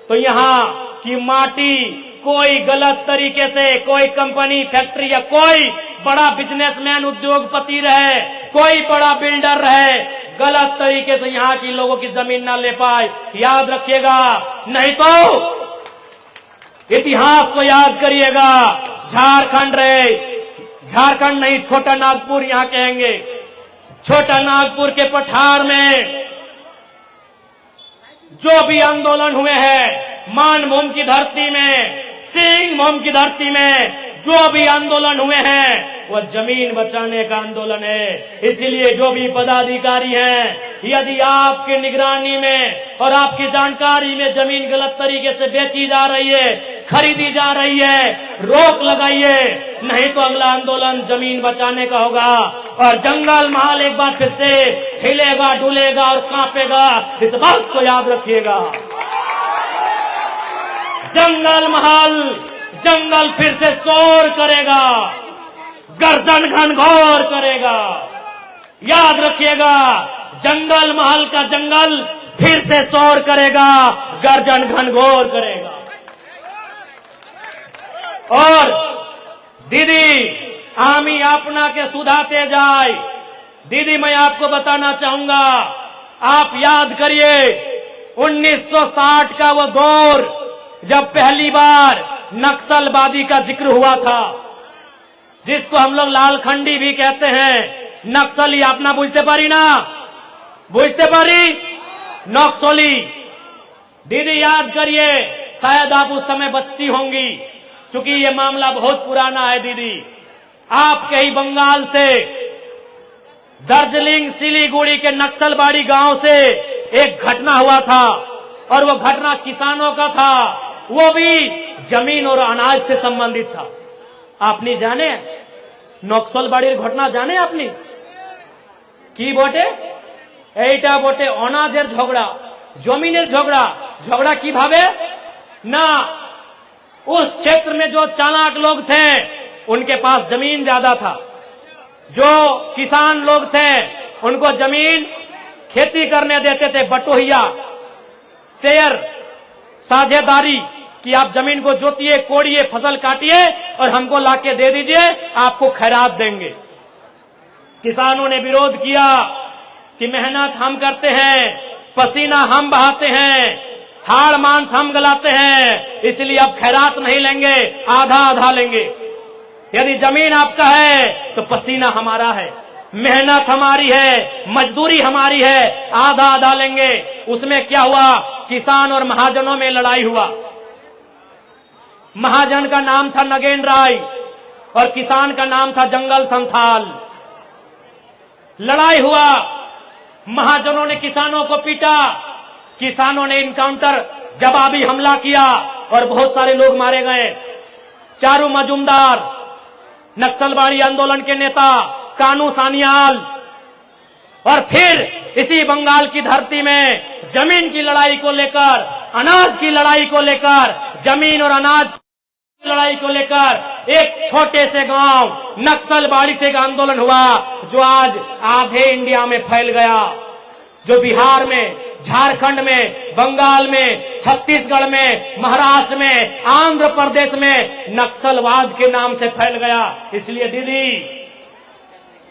तो यहाँ की माटी कोई गलत तरीके से कोई कंपनी फैक्ट्री या कोई बड़ा बिजनेसमैन उद्योगपति रहे कोई बड़ा बिल्डर रहे गलत तरीके से यहाँ की लोगों की जमीन ना ले पाए याद रखिएगा नहीं तो इतिहास को याद करिएगा झारखंड नहीं छोटा नागपुर यहाँ कहेंगे छोटा नागपुर के पठार में जो भी आंदोलन हुए हैं मानभूम की धरती में सिंह भूम की धरती में जो भी आंदोलन हुए हैं वो जमीन बचाने का आंदोलन है। इसीलिए जो भी पदाधिकारी हैं यदि आपकी निगरानी में और आपकी जानकारी में जमीन गलत तरीके से बेची जा रही है खरीदी जा रही है रोक लगाइए नहीं तो अगला आंदोलन जमीन बचाने का होगा और जंगल महल एक बार फिर से हिलेगा डुलेगा और कांपेगा इस बात को याद रखिएगा। जंगल महल जंगल फिर से शोर करेगा, गर्जन घनघोर करेगा। याद रखिएगा, जंगल महल का जंगल फिर से शोर करेगा, गर्जन घनघोर करेगा। और दीदी आमी अपना के सुधाते जाए। दीदी मैं आपको बताना चाहूंगा, आप याद करिए 1960 का वो दौर जब पहली बार नक्सलवादी का जिक्र हुआ था, जिसको हम लोग लालखंडी भी कहते हैं। नक्सली अपना बुझते पारी ना, बुझते पारी नक्सली। दीदी याद करिए, शायद आप उस समय बच्ची होंगी, क्योंकि ये मामला बहुत पुराना है। दीदी आपके ही बंगाल से दार्जिलिंग सिलीगुड़ी के नक्सलबाड़ी गांव से एक घटना हुआ था, और वो घटना किसानों का था, वो भी जमीन और अनाज से संबंधित था। आपने जाने नक्सलबाड़ीर घटना जाने आपने की बोटे? এইটা बोटे अनाजेर झगड़ा, जमीनेर झगड़ा। झगड़ा की भावे ना, उस क्षेत्र में जो चालाक लोग थे उनके पास जमीन ज्यादा था, जो किसान लोग थे उनको जमीन खेती करने देते थे, बटोहिया शेयर साझेदारी कि आप जमीन को जोतिए, कोड़िए, फसल काटिए और हमको लाके दे दीजिए, आपको खैरात देंगे। किसानों ने विरोध किया कि मेहनत हम करते हैं, पसीना हम बहाते हैं, हाड़ मांस हम गलाते हैं, इसलिए अब खैरात नहीं लेंगे, आधा आधा लेंगे। यदि जमीन आपका है तो पसीना हमारा है, मेहनत हमारी है, मजदूरी हमारी है, आधा आधा लेंगे। उसमें क्या हुआ, किसान और महाजनों में लड़ाई हुआ। महाजन का नाम था नगेन राय और किसान का नाम था जंगल संथाल। लड़ाई हुआ, महाजनों ने किसानों को पीटा, किसानों ने इनकाउंटर जवाबी हमला किया और बहुत सारे लोग मारे गए। चारू मजूमदार नक्सलबाड़ी आंदोलन के नेता, कानू सान्याल, और फिर इसी बंगाल की धरती में जमीन की लड़ाई को लेकर, अनाज की लड़ाई को लेकर, जमीन और अनाज की लड़ाई को लेकर एक छोटे से गांव नक्सलबाड़ी से एक आंदोलन हुआ, जो आज आधे इंडिया में फैल गया, जो बिहार में, झारखंड में, बंगाल में, छत्तीसगढ़ में, महाराष्ट्र में, आंध्र प्रदेश में नक्सलवाद के नाम से फैल गया। इसलिए दीदी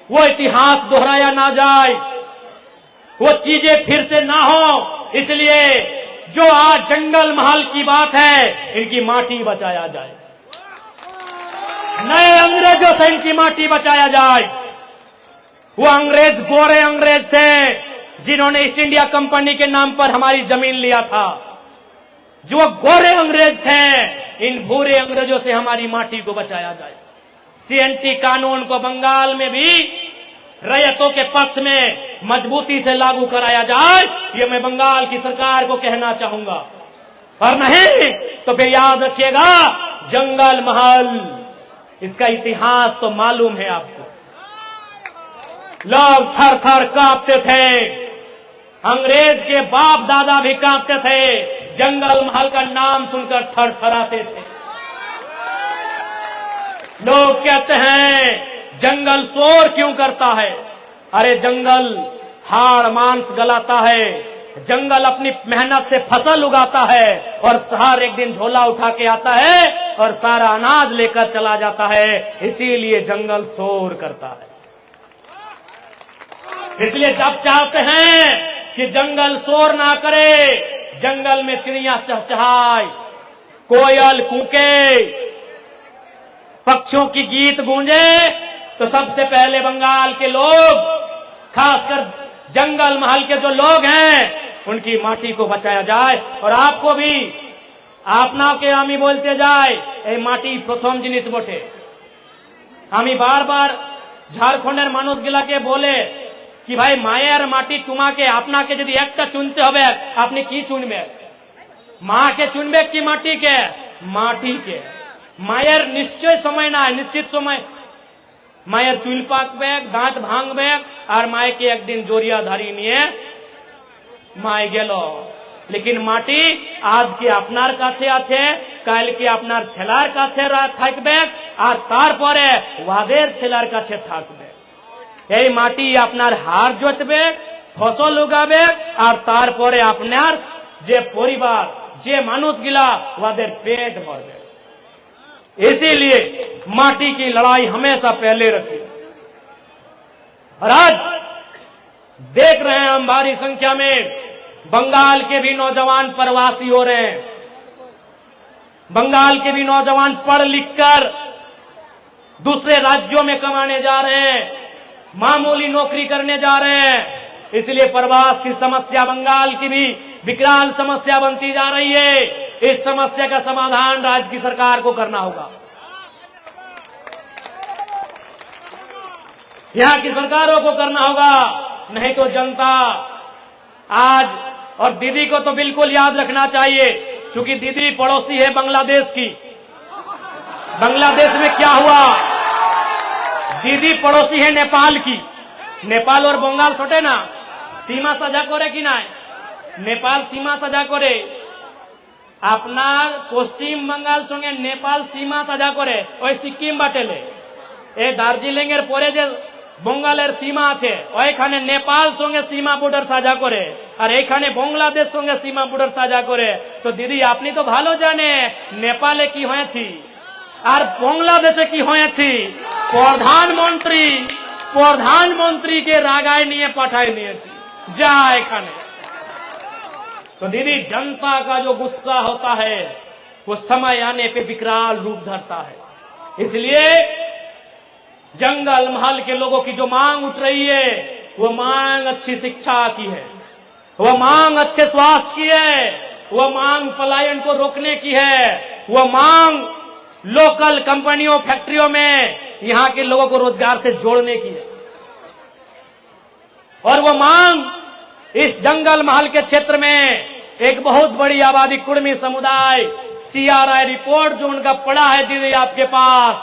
वो इतिहास दोहराया ना जाए, वो चीजें फिर से ना हो, इसलिए जो आज जंगल महल की बात है, इनकी माटी बचाया जाए, नए अंग्रेजों से इनकी माटी बचाया जाए। वो अंग्रेज गोरे अंग्रेज थे जिन्होंने ईस्ट इंडिया कंपनी के नाम पर हमारी जमीन लिया था। जो गोरे अंग्रेज थे, इन भूरे अंग्रेजों से हमारी माटी को बचाया जाए। सीएनटी कानून को बंगाल में भी रैयतों के पक्ष में मजबूती से लागू कराया जाए, ये मैं बंगाल की सरकार को कहना चाहूंगा। और नहीं तो फिर याद रखिएगा, जंगल महल, इसका इतिहास तो मालूम है आपको। लोग थर थर कांपते थे, अंग्रेज के बाप दादा भी कांपते थे, जंगल महल का नाम सुनकर थर थराते थे। लोग कहते हैं जंगल शोर क्यों करता है? अरे जंगल हाड़ मांस गलाता है, जंगल अपनी मेहनत से फसल उगाता है और हर एक दिन झोला उठा के आता है और सारा अनाज लेकर चला जाता है, इसीलिए जंगल शोर करता है। इसलिए जब चाहते हैं कि जंगल शोर ना करे, जंगल में चिड़िया चहचहाए, कोयल कूके, पक्षियों की गीत गूंजे, तो सबसे पहले बंगाल के लोग, खासकर जंगल महल के जो लोग हैं, उनकी माटी को बचाया जाए। और आपको भी आपना के आमी बोलते जाए, ए माटी प्रथम जिनिस बोटे। आमी बार बार झारखंडेर मानुष गिलाके बोले कि भाई मायर माटी तुम्हाके आपनाके यदि एकटा चुनते होबे, आपनी की चुनबे? माँ के चुनबे कि माटी के? माटी के। मायर निश्चय समय ना, निश्चित समय मायर चुल पाकबे, दांत भांगबे, और माय के एक दिन जोरिया धारी निये माय गेलो लेकिन माटी आज के আপনার কাছে আছে, কালকে আপনার ছেলার কাছে থাকবে, আর তারপরে ওদের ছেলার কাছে থাকবে। এই মাটি আপনার হার জোতবে, ফসল উগাবে, আর তারপরে আপনার যে পরিবার, যে মানুষগুলা ওদের পেট ভরবে। इसीलिए माटी की लड़ाई हमेशा पहले रखी। और आज देख रहे हैं हम भारी संख्या में बंगाल के भी नौजवान प्रवासी हो रहे हैं। बंगाल के भी नौजवान पढ़ लिख कर दूसरे राज्यों में कमाने जा रहे हैं, मामूली नौकरी करने जा रहे हैं। इसलिए प्रवास की समस्या बंगाल की भी विकराल समस्या बनती जा रही है। इस समस्या का समाधान राज्य की सरकार को करना होगा, यहाँ की सरकारों को करना होगा, नहीं तो जनता आज, और दीदी को तो बिल्कुल याद रखना चाहिए, क्योंकि दीदी पड़ोसी है बांग्लादेश की। बांग्लादेश में क्या हुआ, दीदी पड़ोसी है नेपाल की। नेपाल और बंगाल छोटे ना, सीमा साझा करे कि ना, नेपाल सीमा साझा करे, আপনার পশ্চিম বাঙ্গাল সঙ্গে নেপাল সীমা সাজা করে ওই সিকিম বাটেলে। এই দার্জিলিং এর পরে যে বঙ্গালের সীমা আছে ওইখানে নেপাল সঙ্গে সীমা বর্ডার সাজা করে, আর এইখানে বাংলাদেশ সঙ্গে সীমা বর্ডার সাজা করে। তো দিদি আপনি তো ভালো জানে নেপালে কি হয়েছে আর বাংলাদেশে কি হয়েছে। প্রধানমন্ত্রীকে রাগায় নিয়ে পাঠায় নিয়েছি, যা এখানে। तो दीदी जनता का जो गुस्सा होता है वो समय आने पे विकराल रूप धरता है। इसलिए जंगल महल के लोगों की जो मांग उठ रही है वो मांग अच्छी शिक्षा की है, वो मांग अच्छे स्वास्थ्य की है, वो मांग पलायन को रोकने की है, वो मांग लोकल कंपनियों फैक्ट्रियों में यहाँ के लोगों को रोजगार से जोड़ने की है। और वो मांग इस जंगल महल के क्षेत्र में एक बहुत बड़ी आबादी कुर्मी समुदाय, सीआरआई रिपोर्ट जो उनका पड़ा है दीदी आपके पास,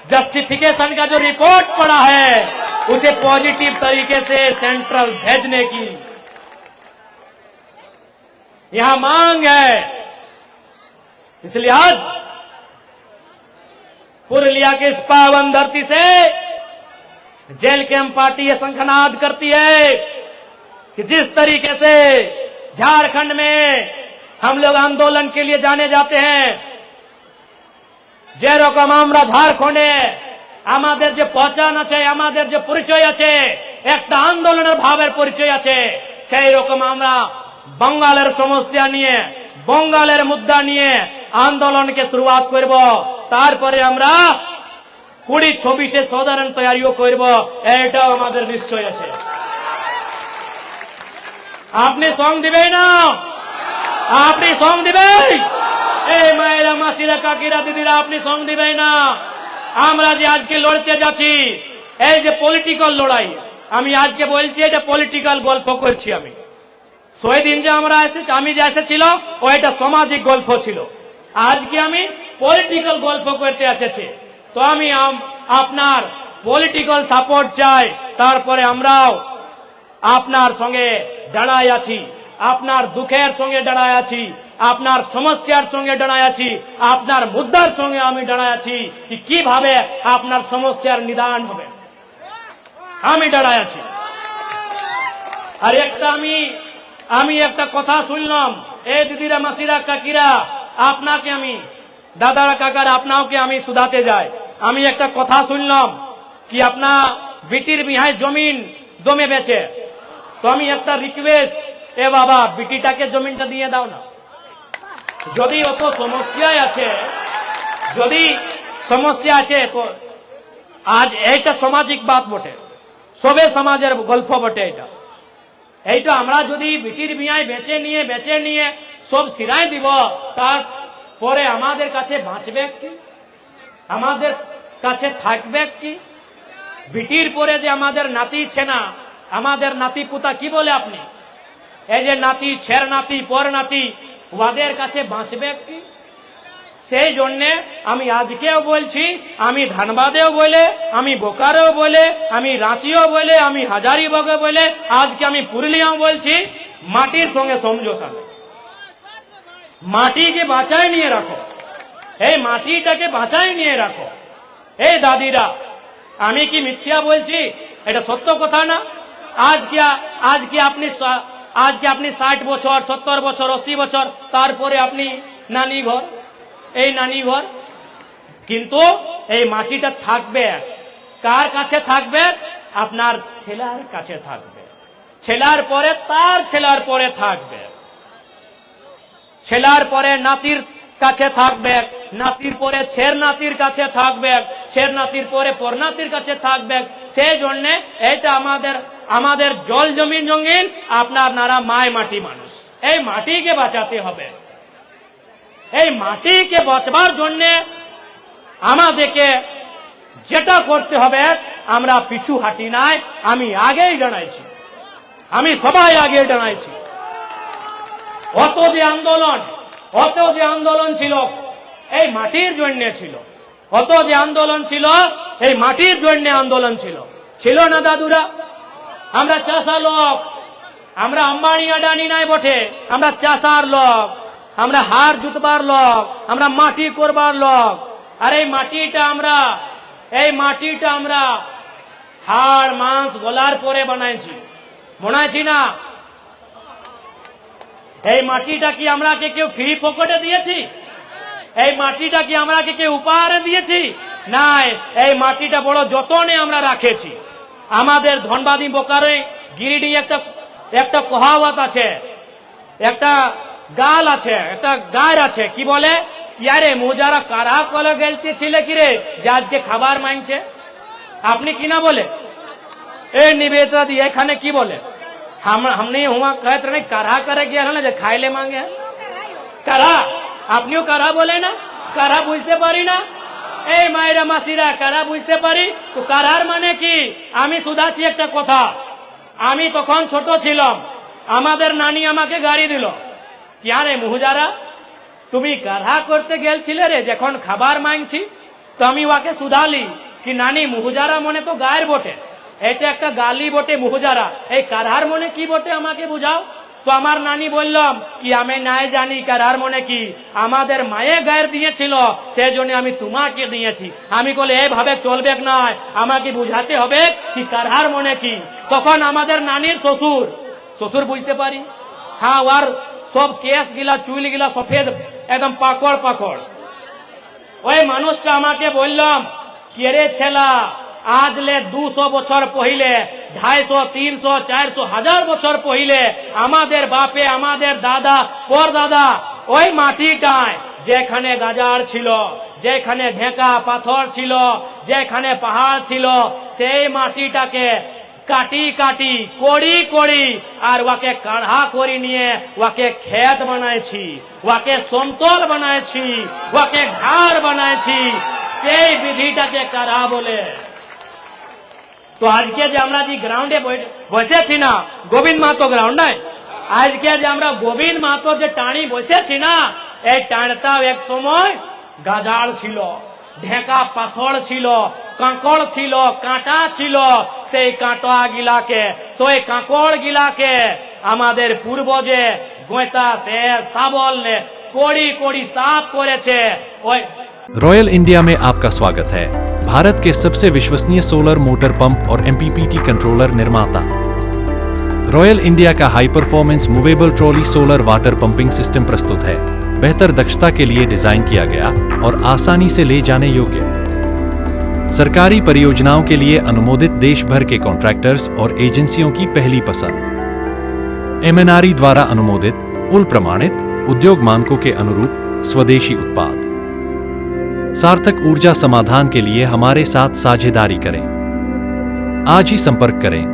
जस्टिफिकेशन का जो रिपोर्ट पड़ा है उसे पॉजिटिव तरीके से सेंट्रल भेजने की यहां मांग है। इसलिए आज पुरुलिया के इस पावन धरती से जेल कैंप पार्टी ये शंखनाद करती है कि जिस तरीके से झारखंड में हम लोग आंदोलन के लिए जाने जाते हैं, যে রকম আমরা ঝাড়খণ্ডে আমাদের যে পহচান আছে, আমাদের যে পরিচয় আছে, একটা আন্দোলনের ভাবের পরিচয় আছে, সেই রকম আমরা বঙ্গালের সমস্যা নিয়ে, বঙ্গালের মুদ্রা নিয়ে আন্দোলনকে শুরুয়াত করব। তারপরে আমরা 20-26 সাধারণ তৈরিও করব, এটাও আমাদের নিশ্চয় আছে। আপনি সঙ্গ দিবেন না, আপনি সঙ্গ দিবেন, এই মায়েরা মাসিরা কাকিরা দিদিরা আপনি সঙ্গ দিবেন না। আমরা যে আজকে লড়তে যাচ্ছি এই যে পলিটিক্যাল লড়াই, আমি আজকে বলছি এটা পলিটিক্যাল গল্প করছি। আমি সেই দিন যে আমরা এসেছি, আমি যে এসেছিল ওইটা সামাজিক গল্প ছিল, আজকে আমি পলিটিক্যাল গল্প করতে এসেছি। তো আমি আপনার পলিটিক্যাল সাপোর্ট চাই, তারপরে আমরাও আপনার সঙ্গে দাঁড়ায় আছি, আপনার দুঃখের সঙ্গে দাঁড়ায় আছি, আপনার সমস্যার সঙ্গে দাঁড়ায় আছি, আপনার মুদ্রার সঙ্গে আমি দাঁড়ায় আছি কি কিভাবে আপনার সমস্যার নিদান হবে, আমি দাঁড়ায় আছি। আর একটা আমি একটা কথা শুনলাম, এই দিদিরা মাসিরা কাকিরা আপনাকে আমি, দাদারা কাকারা আপনাকে আমি শুধাতে যাই। আমি একটা কথা শুনলাম কি আপনার বিটির বিহায় জমিন দমে বেচে। তো আমি একটা রিকোয়েস্ট, এ বাবা বিটিটাকে জমিনটা দিয়ে দাও না। যদি অত সমস্যায় আছে, যদি সমস্যা আছে, আজ এইটা সামাজিক বাত বটে, সবে সমাজের গল্প বটে। এইটা আমরা যদি বিটির বিয়ায় বেচে নিয়ে সব সিরাই দিব, তারপরে আমাদের কাছে বাঁচবে কি, আমাদের কাছে থাকবে কি? বিটির পরে যে আমাদের নাতি ছেনা, আমাদের নাতি পুতা কি বলে আপনি, এই যে নাতি ছের নাতি পর নাতি, ওদের কাছে বাঁচবে কি? সেই জন্য আমি আজকেও বলছি, আমি ধানবাদেও বলে, আমি বোকারেও বলে, আমি রাঁচিও বলে, আমি হাজারিবাগে বলে, আজকে আমি পুরুলিয়াও বলছি, মাটির সঙ্গে সমঝোতা নেই। মাটিকে বাঁচায় নিয়ে রাখো, এই মাটিটাকে বাঁচায় নিয়ে রাখো। এই দাদিরা, আমি কি মিথ্যা বলছি? এটা সত্য কথা না? আজকে আপনি 60 বছর, 70 বছর, 80 বছর, তারপরে আপনি নানি ঘর, এই নানি ঘর, কিন্তু এই মাটিটা থাকবে কার কাছে? থাকবে আপনার ছেলের কাছে থাকবে, ছেলের পরে তার ছেলের পরে থাকবে, ছেলের পরে নাতির কাছে থাকবে, নাতির পরে ছের নাতির কাছে থাকবে, ছের নাতির পরে পরনাতির কাছে থাকবে। সেই জন্য এটা আমাদের জল জমিন জঙ্গিন, আপনার নারা মায় মাটি মানুষ। এই মাটিকে বাঁচাতে হবে। এই মাটিকে বাঁচবার জন্য আমাদেরকে যেটা করতে হবে, আমরা পিছু হাঁটি নাই, আমি আগেই জানাইছি, আমি সবাই আগে জানাইছি। অত যে আন্দোলন ছিল এই মাটির জন্য ছিল, অত যে আন্দোলন ছিল এই মাটির জন্য আন্দোলন ছিল না দাদুরা? আমরা চাষা লোক, আমরা আম্বানি আডানি নাই বটে, আমরা চাষার লোক, আমরা হার জুতবার লোক, আমরা মাটি করবার লোক। আর এই মাটিটা আমরা হাড় মাংস গলার পরে বানাইছি না? এই মাটিটা কি আমরা কেউ ফ্রি পকেটে দিয়েছি? এই মাটিটা কি আমরা কেউ উপহারে দিয়েছি? নাই, এই মাটিটা বড় যতনে আমরা রাখেছি। আমাদের ধনবাদী বোকারে গিরিডি একটা কহাওয়াত আছে, একটা গাল আছে, একটা গায়ের আছে, কি বলে? ইয়ারে মুজারা কারা কলে গেলতে ছিলে কিরে যে আজকে খাবার মাংছে? আপনি কি না বলে? এই নিবেদা দিয়ে এখানে কি বলে? हमने हुआ कहते नहीं करा करे गया ना जो खाइले मांगे करा, আপনিও কারা বলে না? কারা বুঝতে পারি না? এই মায়েরা মাসিরা কারা বুঝতে পারি তো? কারার মানে কি? আমি শুধাচ্ছি একটা কথা। আমি তখন ছোট ছিলাম, আমাদের নানি আমাকে গাড়ি দিল, ইয়ারে মুহুজারা তুমি কারা করতে গেলছিলে রে যখন খাবার মাংছি? তো আমি ওকে শুধালি কি নানি মুহুজারা মনে তো গায়ের বটে, এটা একটা গালি বটে মুহুজারা, এই কারার মনে কি বটে আমাকে বুঝাও। তো আমার নানি বললাম কি আমি নাই জানি কারার মনে কি, আমাদের মায়ে গায়ের দিয়েছিল সেজন্য আমি তোমাকে দিয়েছি। আমি বলে এইভাবে চলবে না, আমাকে বুঝাতে হবে কি কারার মনে কি। তখন আমাদের নানির শ্বশুর বুঝতে পারি, হ্যাঁ ওর সব কেস গিলা চুল গিলা সফেদ একদম পাকড়। ওই মানুষটা আমাকে বললাম কি রে ছেলা, আজলে 200 বছর পहिले, 250, 300, 400, 1000 বছর পहिले আমাদের বাপে, আমাদের দাদা, পরদাদা ওই মাটিটায় যেখানে গাজার ছিল, যেখানে ঢেকা পাথর ছিল, যেখানে পাহাড় ছিল, সেই মাটিটাকে কাটি করি আর ওকে কাঢ়া করে নিয়ে ওকে ক্ষেত বানাইছি, ওকে সমতল বানাইছি, ওকে ঘাড় বানাইছি। সেই বিধিটাকে কারা বলে। তো আজকে যে আমরা যে গ্রাউন্ডে বসেছি না, গোবিন্দ মাহাতো গ্রাউন্ড নাই, আজকে যে আমরা গোবিন্দ মাহাতো যে টানি বসেছি না, এই টানটাও এক সময় গাজাল ছিল, ঢেকা পাথর ছিল, কাঁকড় ছিল, কাঁটা ছিল। সেই কাঁটা গিলাকে, সেই কাঁকড় গিলাকে আমাদের পূর্বজে গোঁতা সে শাবল নে কোড়ি সাফ করেছে। ওই रॉयल इंडिया में आपका स्वागत है। भारत के सबसे विश्वसनीय सोलर मोटर पंप और एमपीपीटी कंट्रोलर निर्माता। रॉयल इंडिया का high performance movable trolley solar water pumping system प्रस्तुत है। बेहतर दक्षता के लिए डिजाइन किया गया और आसानी से ले जाने योग्य। सरकारी परियोजनाओं के लिए अनुमोदित देश भर के कॉन्ट्रैक्टर्स और एजेंसियों की पहली पसंद। एमएनआरई द्वारा अनुमोदित, उल प्रमाणित, उद्योग मानकों के अनुरूप स्वदेशी उत्पाद। सार्थक ऊर्जा समाधान के लिए हमारे साथ साझेदारी करें। आज ही संपर्क करें।